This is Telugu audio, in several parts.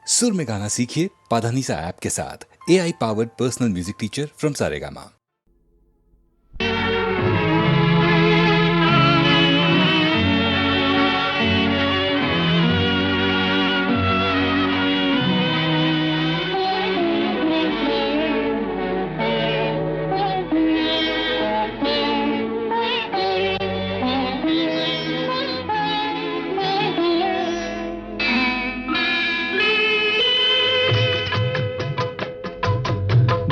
सुर में गाना सीखिए पाधानीसा ऐप के साथ। AI powered personal music teacher from Saregama.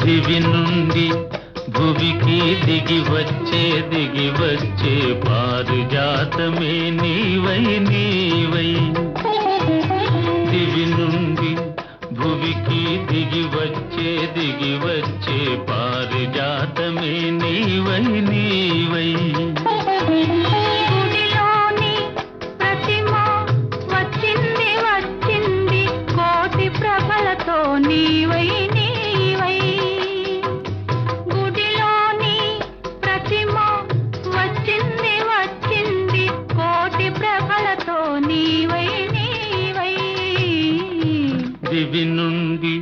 దివి నుండి భువికి దిగి వచ్చే పారిజాతమే నీవై నీవై. దివి నుండి భువికి దిగి వచ్చే పారిజాతమే నీవై నీవై. గుడిలోని ప్రతిమ వచ్చింది వచ్చింది కోటి ప్రభలతో నీవై నీవై. గుడిలోని ప్రతిమ వచ్చింది వచ్చింది కోటి ప్రభలతో నీవై నీవై. దివి నుండి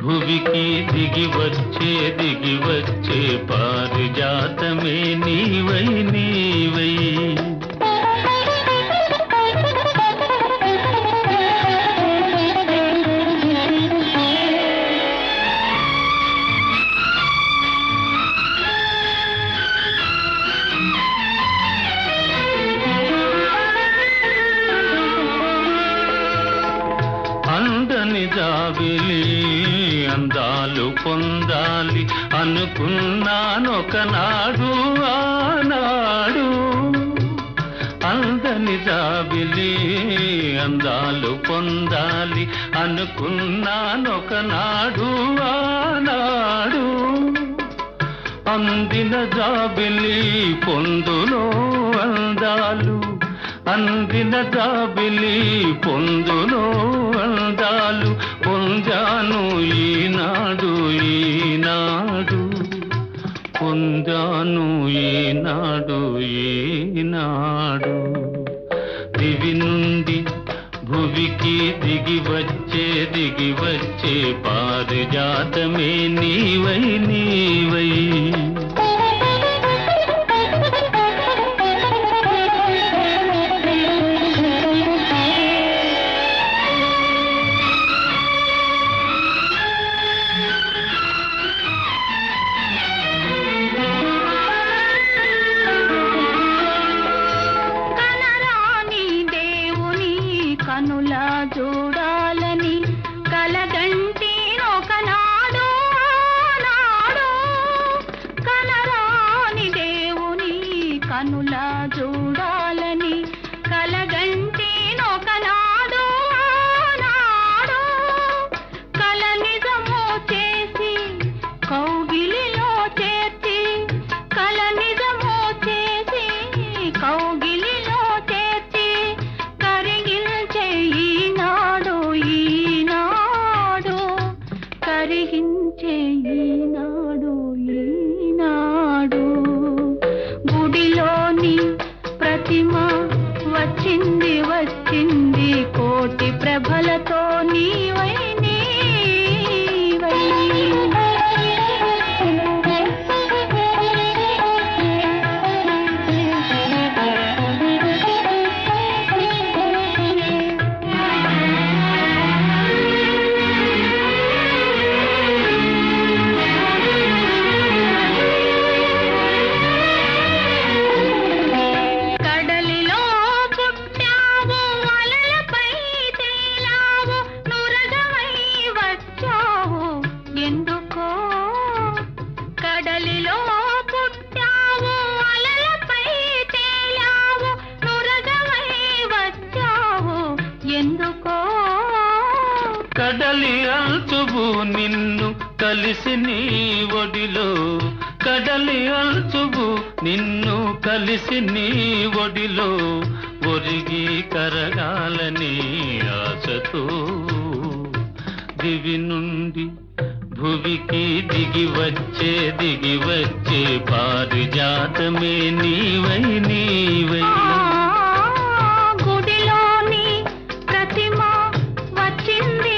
భువికి దిగి వచ్చే పారిజాతమే నీవై నీవై. అందని జాబిలి అందాలు పొందాలి అనుకున్నానొకనాడు ఆనాడు. అందని జాబిలి అందాలు పొందాలి అనుకున్నానొకనాడు ఆనాడు. అందిన జాబిలి పొందులో అందాలు అందిన జాబిలి పొందులో అందాలు పొందాను ఈనాడు ఈనాడు. పొందాను ఈనాడు ఈనాడు. దివి నుండి భువికి దిగి వచ్చే పారిజాతమే నీవై నీవై. కనులా చూడాలని కలగంటి ఒకనాడు ఆనాడు. కనరాని దేవుని కనులా చూడాలని కలగంటి ఒకనాడు ఆనాడు. కల నిజము చేసి కౌగిలిలో చేర్చి కల నిజము చేసి కౌగిలిలో చేర్చి కరిగించే ఈనాడు ఈనాడు. కరిగించే ఈనాడు ఈనాడు. గుడిలోని ప్రతిమ వచ్చింది వచ్చింది కోటి ప్రభలతో నీవై నీవై. కడలిలో పుట్టావు అలలపై తేలావు నురగవై వచ్చావు ఎందుకో. కడలిలో పుట్టావు అలలపై తేలావు నురగవై వచ్చావు ఎందుకో. కడలి అల్చుబు నిన్ను కలిసి నీ ఒడిలో. కడలి అల్చుబు నిన్ను కలిసి నీ ఒడిలో ఒరిగి కరగాలని ఆశతో. దివి నుండి భువికి దిగి వచ్చే పారిజాతమే నీవై నీవై. గుడిలోని ప్రతిమ వచ్చింది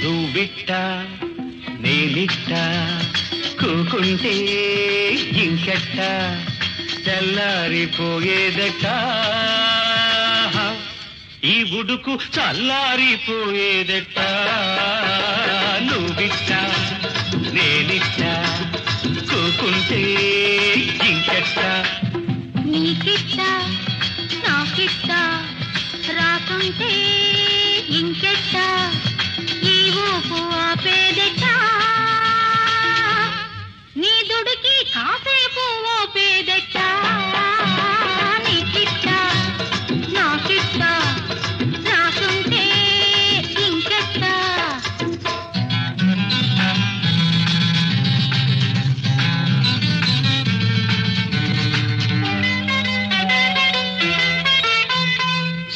నువ్విట్ట నేనిట్ట కూకుంటే ఇంకెట్ట తెల్లారిపోయేదట ఈ ఉడుకు చల్లారిపోయేదట నువ్విట్ట నేనిట్ట కూకుంటే ఇంకెట్ట నీకిట్ట నాకిట్ట రాకుంటే ఇంకెట్ట ఈ ఊపు ఆపేదెట్ట నీ దుడికి కాసేపు ఓపేదెట్ట నీకిట్ట నాకిట్ట రాకుంటే ఇంకెట్ట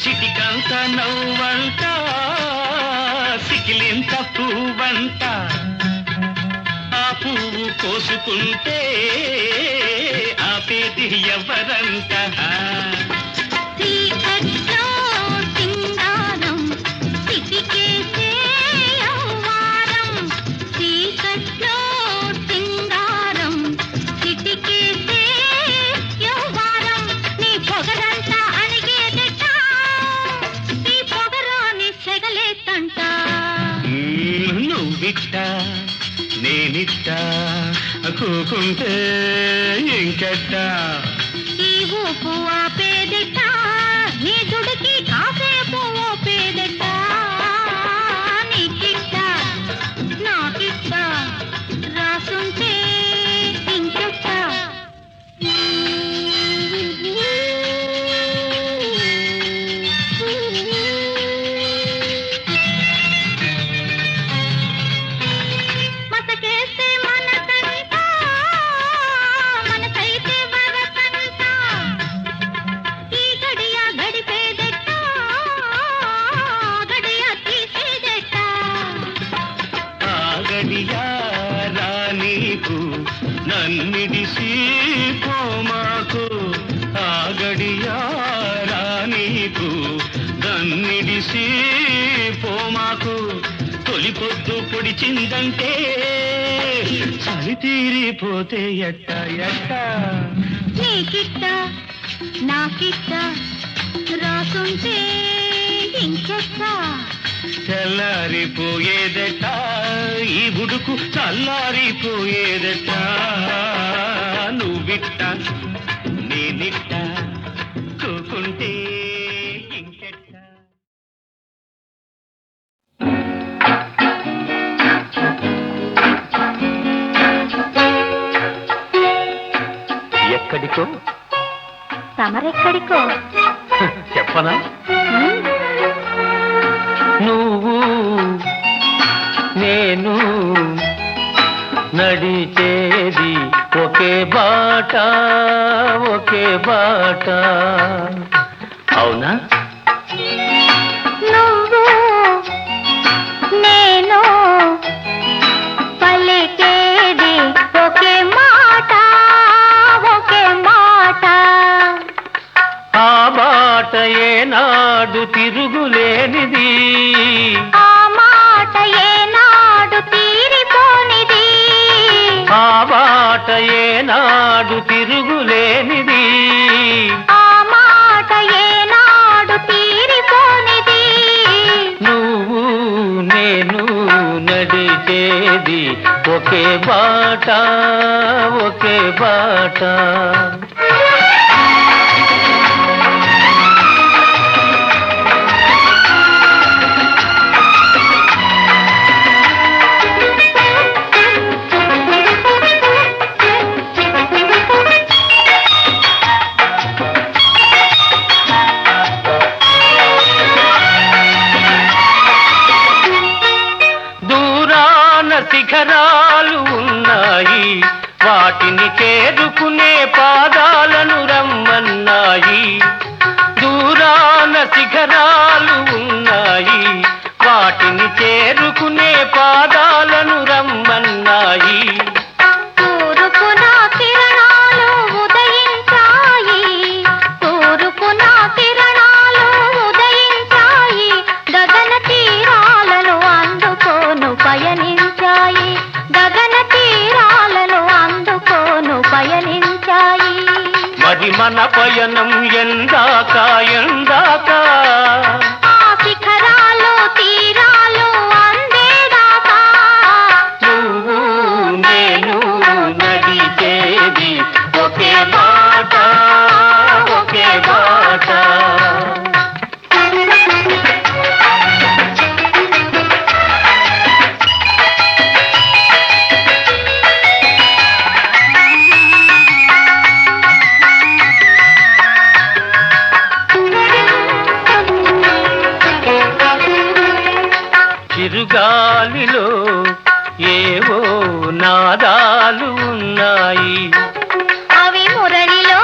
సిటికంత నవ్వంట సికిలింత పువ్వంట ఆ పువ్వు కోసుకుంటే ఆపేది ఎవరంట చీకట్లో సింగారం సిటికేసే యవ్వారం చీకట్లో సింగారం సిటికేసే యవ్వారం నీ పొగరంతా అణిగేదట ఈ పొగరాని సెగలేతంట నువ్విట్ట నేనిట్ట కూకుంటే ఇంకెట్ట ఈ ఊపు ఆపేదట నీ దుడికి కాసేపు ఓపేదట నీకిట్ట నాకిట్ట రాసుంటే ఇంకెట్ట మతకేస్తే మనకంట మనసైతే వరకంట ఈ గడియ గడిపేదెట్ట గడియ తీసేదెట్ట ఆ గడియారా నీకు నన్నిడిసి పోమాకు ఆ గడియారా నీకు నన్నిడిసి పోమాకు తొలి పొద్దు పొడిచిందంటే చలి తీరిపోతే ఎట్ట ఎట్ట నీకిట్ట నాకిట్ట రాసుంటే ఇంకెట్ట తెల్లారిపోయేదట ఈ బుడుకు చల్లారిపోయేదట నువ్విట్ట నేనిట్ట కూకుంటే ఇంకెట్ట ఎక్కడికో తమరెక్కడికో చెప్పనా నువ్వు నేను నడిచేది ఒకే బాట అవునా నువ్వు నేను పలికేది ఒకే మాట ఆ బాట ఏనాడు తిరుగులేనిది ఆ మాట ఏనాడు తీరిపోనిది ఆ బాట ఏనాడు తిరుగులేనిది ఆ మాట ఏనాడు తీరిపోనిది నువ్వు నేను నడిచేది ఒకే బాట శిఖరాలు ఉన్నాయి వాటిని చేరుకునే పాదాలను రమ్మన్నాయి దూరాన శిఖరాలు ఉన్నాయి వాటిని చేరుకునే పాదాలను రమ్మన్నాయి తూర్పున కిరణాలు ఉదయించాయి తూర్పున కిరణాలు ఉదయించాయి గగన తీరాలను అందుకొని మన పయనం ఎందాక ఎందాక ఆ శిఖరాలు తీరాలు అందేదాకా నువ్వు నేను నడిచేది ఒకే బాట ఒకే బాట. చిరుగాలిలో ఏవో నాదాలు ఉన్నాయి, అవి మురళిలో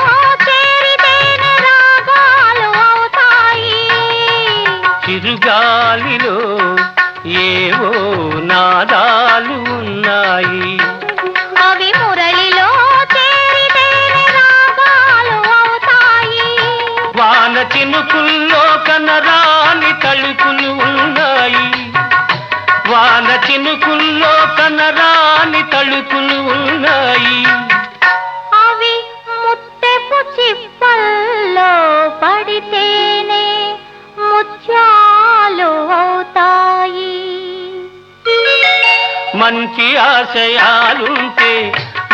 చేరితేనే రాగాలు అవుతాయి. చిరుగాలిలో ఏవో నాదాలు ఉన్నాయి, అవి మురళిలో చేరితేనే రాగాలు అవుతాయి. వాన చినుకుల్లో కనరాని తలుపులు ఉన్నాయి, వాన చినుకుల్లో కనరాని తలుపులు ఉన్నాయి. అవి ముత్తెపు చిప్పల్లో పడితేనే ముత్యాలు అవుతాయి. మంచి ఆశయాలుంటే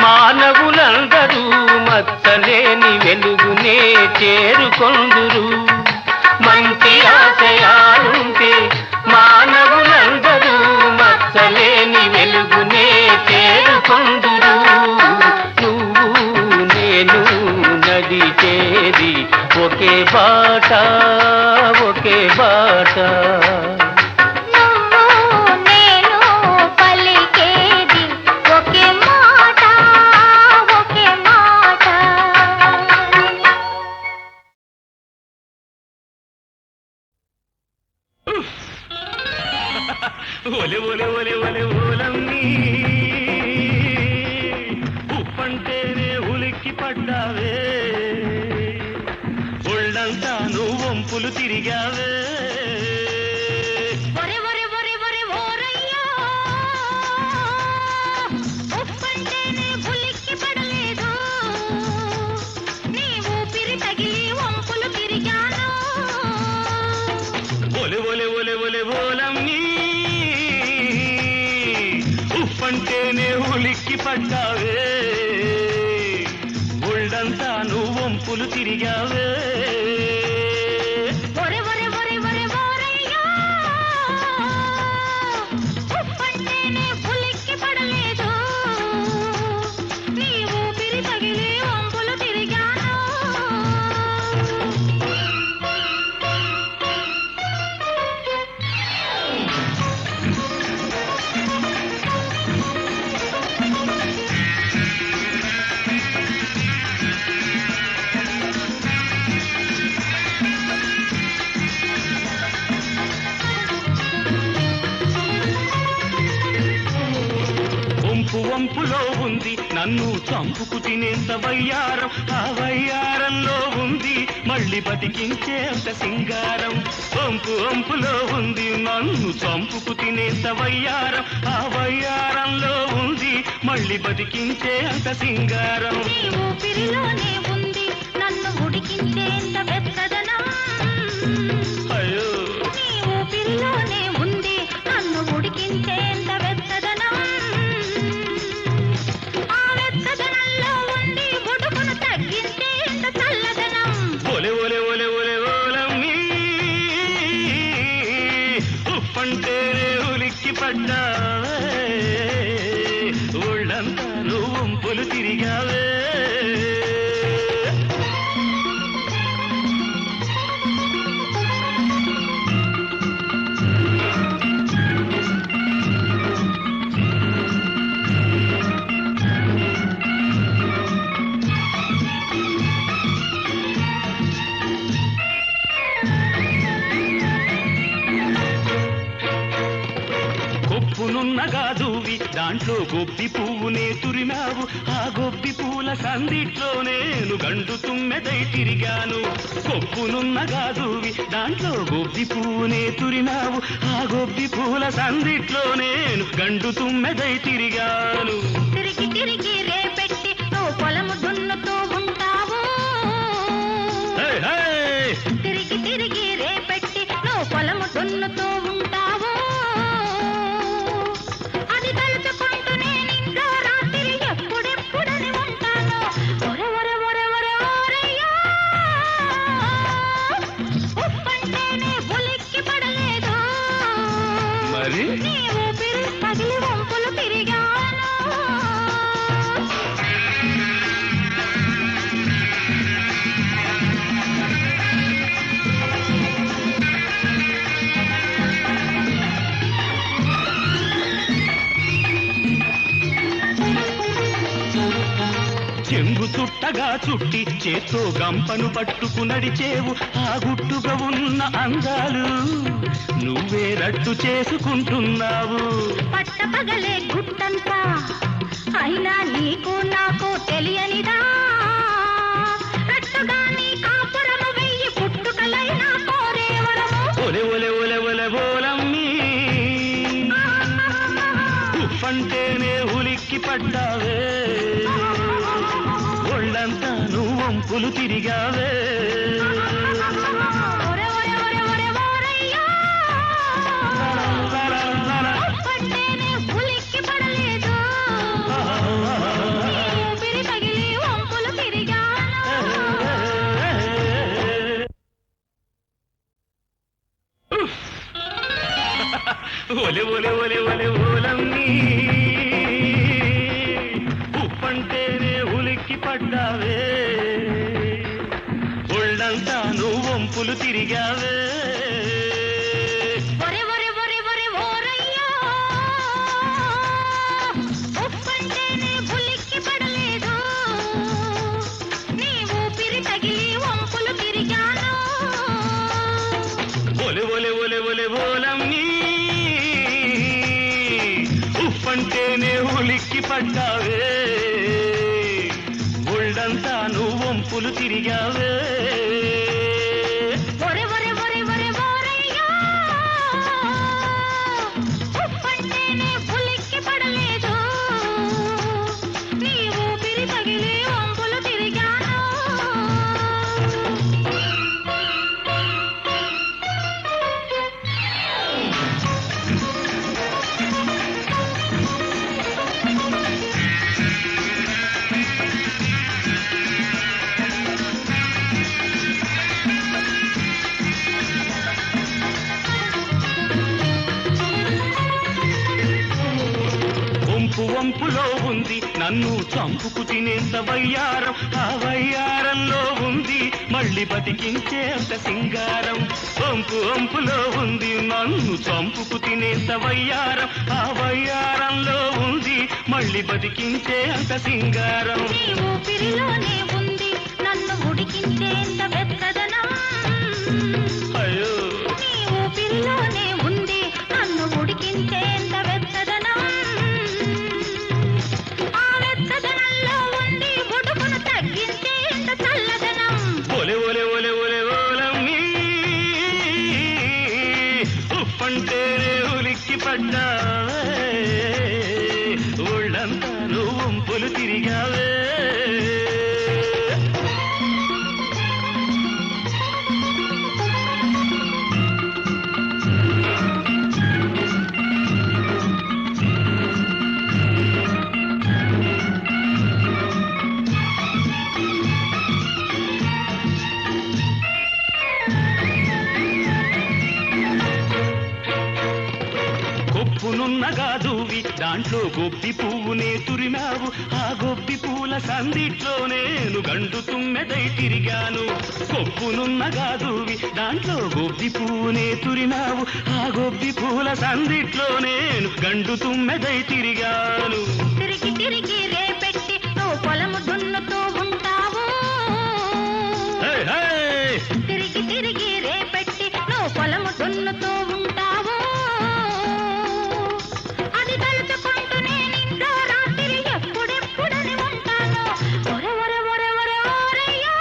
మానవులందరూ మచ్చలేని వెలుగునే చేరుకొందురు. మంచి ఆశయాలుంటే మానవులందరూ మచ్చలేని వెలుగునే చేరుకొందురు. నువ్వు నేను నడిచేది ఒకే బాట ఒకే బాట. నువ్వు నేను పలికేది ఒకే మాట ఒకే మాట. ఒలే ఒలే ఒలే ఒలే ఓలమ్మి ఉప్పంటేనే ఉలిక్కి పడ్డావే, ఒళ్ళంతా నువ్వు వంపులు తిరిగావే. ఒరే ఒరే ఒరే ఒరే ఓరయ్యా, ఉప్పంటేనే ఉలిక్కి పడలేదు, నీ ఊపిరి తగిలి వంపులు తిరిగాను. ఒలే ఒలే ఒలే ఒలే ఓలమ్మి ఉప్పంటేనే ఉలిక్కి పడ్డావే, ఒళ్ళంతా నువ్వు వంపులు తిరిగావే. ఒరే ఒరే ఒరే ఒరే ఓరయ్యా, ఉప్పంటేనే ఉలిక్కి పడలేదు, నీ ఊపిరి తగిలి వంపులు తిరిగాను. వంపు వంపులో ఉంది నన్ను చంపుకు తినేంత వయ్యారం, ఆ వయ్యారంలో ఉంది మళ్ళీ బతికించేంత సింగారం. వంపు వంపులో ఉంది నన్ను చంపుకు తినేంత వయ్యారం, ఆ వయ్యారంలో ఉంది మళ్ళీ బతికించేంత సింగారం. నీ ఊపిరిలోనే ఉంది నన్ను ఉడికించేంత వెచ్చదనం, అయ్యో నీ ఊపిరిలోనే ఉంది నన్ను ఉడికించేంత వెచ్చదనం. ఆ వెచ్చదనంలో ఉండి ఉడుకును తగ్గించేంత చల్లదనం. ఒలే ఒలే ఒలే ఒలే ఓలమ్మి ఉప్పంటేనే ఉలిక్కి పడ్డావే, ఒళ్ళంతా నువ్వు వంపులు తిరిగావే. కొప్పునున్న గాజువి దాంట్లో గొబ్బి పువ్వునే తురిమావు, ఆ గొబ్బి పూల సందిట్లో నేను గండు తుమ్మెదై తిరిగాను. కొప్పునున్న గాజువి దాంట్లో గొబ్బి పువ్వునే తురిమావు, ఆ గొబ్బి పూల సందిట్లో నేను గండు తుమ్మెదై తిరిగాను. తిరిగి తిరిగి రేపెట్టి నువ్వు పొలము దున్నుతూ ఉంటావు, ఊపిరి పగిలి వంపులు తిరిగాను. చెంగు చుట్టగా చుట్టి చేత్తో గంపను పట్టుకు నడిచేవు ఆ గుట్టుగా ఉన్న అందాలు నువ్వే రట్టు చేసుకుంటున్నావు. పట్టపగలే గుట్టంతా అయినా నీకు నాకు తెలియనిదా, రట్టుగా నీ కాపురము వెయ్యి పుట్టుకలైనా కోరేవరము. ఒలె ఒలె ఒలె ఒలె ఓలమ్మి ఉప్పంటేనే ఉలిక్కి పడ్డావే, ఒళ్ళంతా నువ్వు వంపులు తిరిగావే. ఒరే ఒరే ఒరే ఒరే ఓరయ్యా, ఉప్పంటేనే ఉలిక్కి పడలేదు, నీ ఊపిరి తగిలి వంపులు తిరిగాను. ఒలె ఒలె ఒలె ఒలె ఓలమ్మి ఉప్పంటేనే ఉలిక్కి పడ్డావే, ఒళ్ళంతా నువ్వు వంపులు తిరిగావే. ఒరే ఒరే ఒరే ఒరే ఓరయ్యా, ఉప్పంటేనే ఉలిక్కి పడలేదు, నీ ఊపిరి తగిలి వంపులు తిరిగాను. ఒలె ఒలె ఒలె ఒలె ఓలమ్మి ఉప్పంటేనే ఉలిక్కి పడ్డావే, ఒళ్ళంతా నువ్వు వంపులు తిరిగావే. ఒరే ఒరే ఒరే ఒరే ఓరయ్యా, ఉప్పంటేనే ఉలిక్కి పడలేదు, నీ ఊపిరి తగిలి వంపులు తిరిగాను. వంపు వంపులో ఉంది నన్ను చంపుకు తినేంత వయ్యారం, ఆ వయ్యారంలో ఉంది మళ్ళీ బతికించేంత సింగారం. వంపు వంపులో ఉంది నన్ను చంపుకు తినేంత వయ్యారం, ఆ వయ్యారంలో ఉంది మళ్ళీ బతికించేంత సింగారం. నీ ఊపిరిలోనే ఉంది నన్ను ఉడికించేంత వెచ్చదనం, అయ్యో నీ ఊపిరిలోనే ఉంది నన్ను ఉడికించేంత వెచ్చదనం, ఆ వెచ్చదనంలో ఉంది ఉడుకును తగ్గించేంత చల్లదనం. ఒలె ఒలె ఒలె ఒలె ఓలమ్మి ఉప్పంటేనే ఉలిక్కి పడ్డావే, ఒళ్ళంతా నువ్వు వంపులు తిరిగావే. కొప్పునున్న గాజువి దాంట్లో గొబ్బి పువ్వునే తురిమావు, ఆ గొబ్బి పూల సందిట్లో నేను గండు తుమ్మెదై తిరిగాను. కొప్పునున్న గాజువి దాంట్లో గొబ్బి పువ్వునే తురిమావు, ఆ గొబ్బి పూల సందిట్లో నేను గండు తుమ్మెదై తిరిగాను. తిరిగి తిరిగి రేపెట్టి నువ్వు పొలము దున్నుతూ ఉంటావు, హే, హే! తిరిగి తిరిగి రేపెట్టి నువ్వు పొలము దున్నుతూ ఉంటావు, అది తలుచుకుంటూ నేనింట్లో రాత్రి ఎప్పుడెప్పుడని ఉంటాను. ఒరే ఒరే ఒరే ఒరే ఓరయ్యా,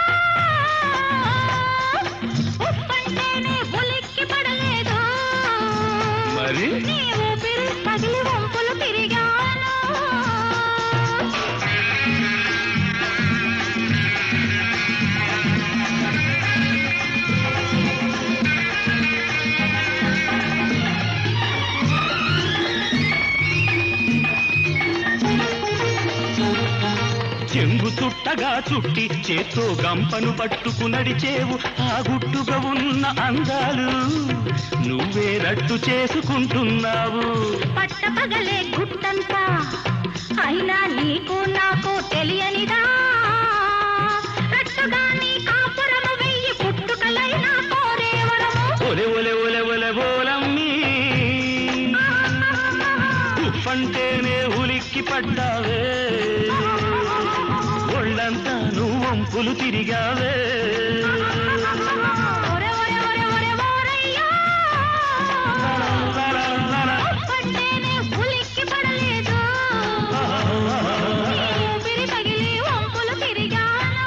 ఉప్పంటేనే ఉలిక్కి పడలేదు, మరి నీ ఊపిరి పగిలి వంపులు తిరిగాను. చెంగు చుట్టగా చుట్టి చేత్తో గంపను పట్టుకు నడిచేవు ఆ గుట్టుగా ఉన్న అందాలు నువ్వే రట్టు చేసుకుంటున్నావు. పట్టపగలే గుట్టంతా అయినా నీకు నాకు తెలియనిదా, రట్టుగా నీ కాపురము వెయ్యి పుట్టుకలైనా కోరేవరము. ఒలె ఒలె ఒలె ఒలె ఓలమ్మీ ఉప్పంటేనే ఉలిక్కి పడ్డావే, ఒళ్ళంతా నువ్వు వంపులు తిరిగావే. ఒరే ఒరే ఒరే ఒరే ఓరయ్యా, ఉప్పంటేనే ఉలిక్కి పడలేదు, నీ ఊపిరి తగిలి వంపులు తిరిగాను.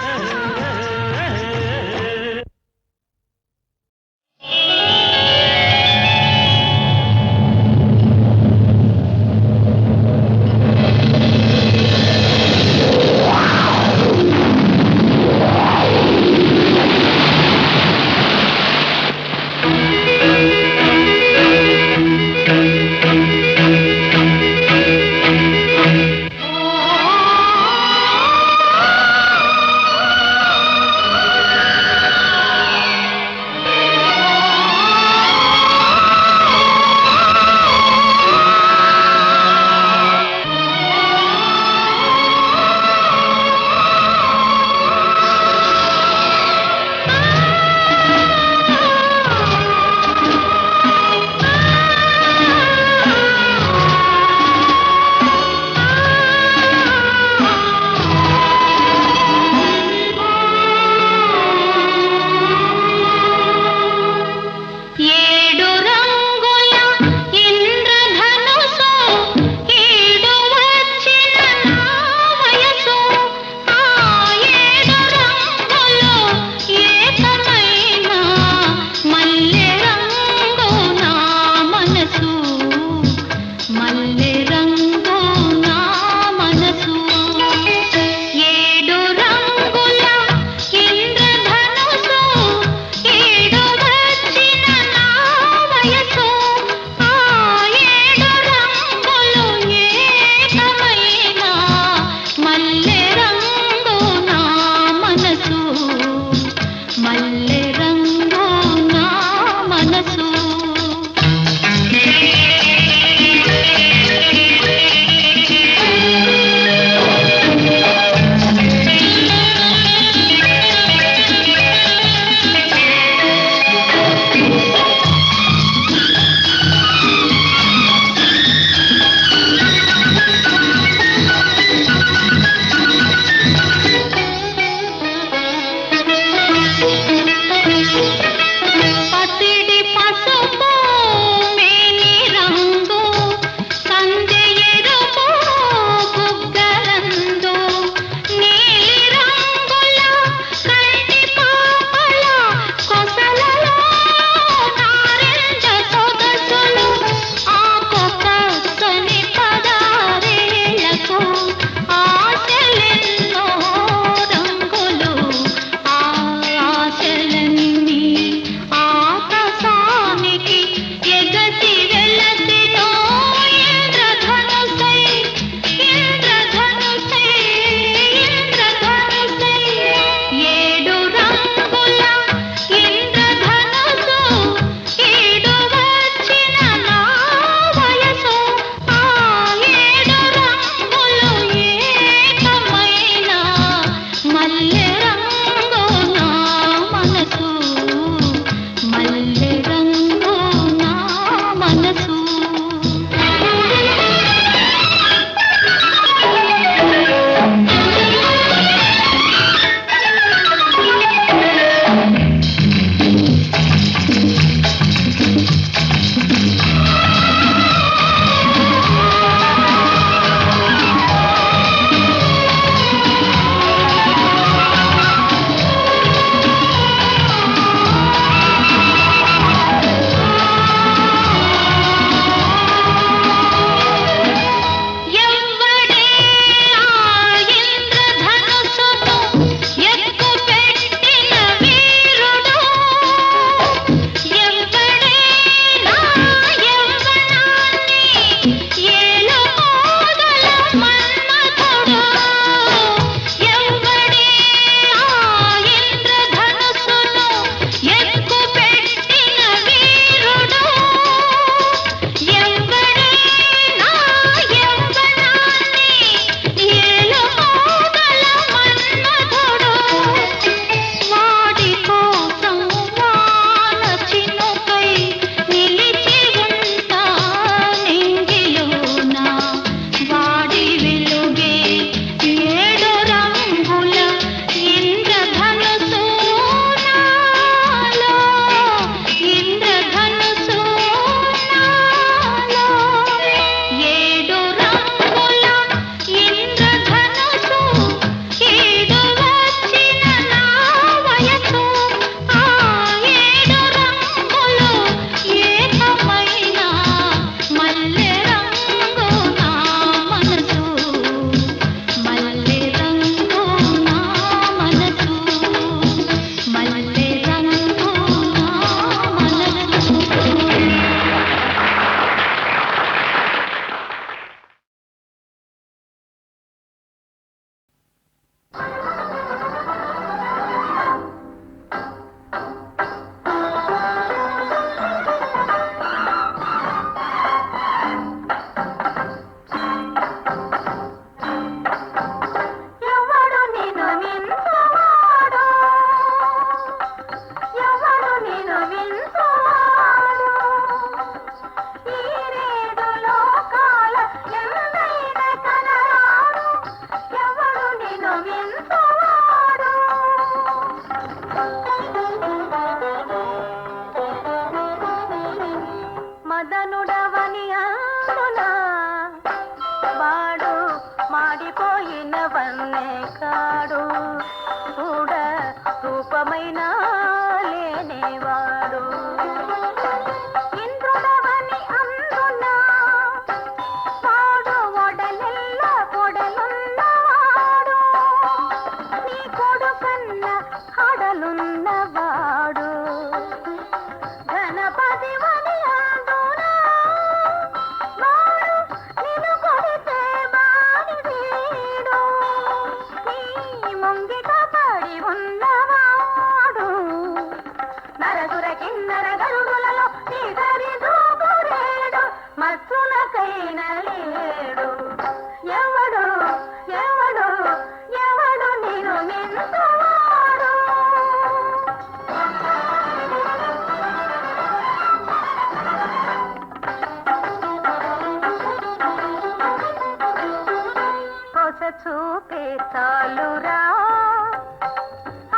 చూపే చాలురా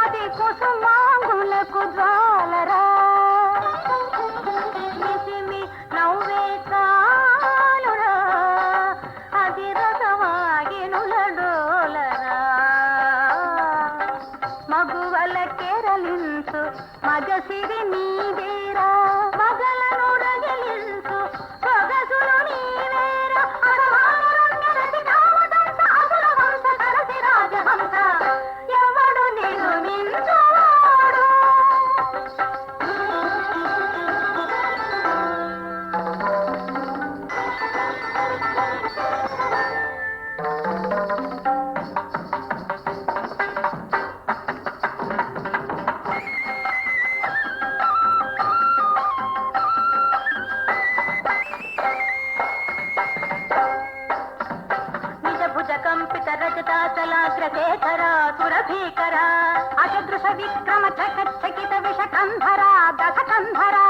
అది కుసుమాంగులకు జ్వాలరా నిసిమి నవ్వే చాలురా అది రసవాగినుల డోలరా మగువల కేరలించు మగసిరి నీవేరా మగలను రగిలించు సొగసులు నీవేరా అరవారరంగరది కావదంత అసుర వంశ సరసి రాజహంస ఎవడు నిన్ను మించువాడు నిజభుజ కంపిత రజతాచలాగ్రశేఖరా సురభీకరా అశదృశ విక్రమ చకచకిత విషకంధరా దశకంధరా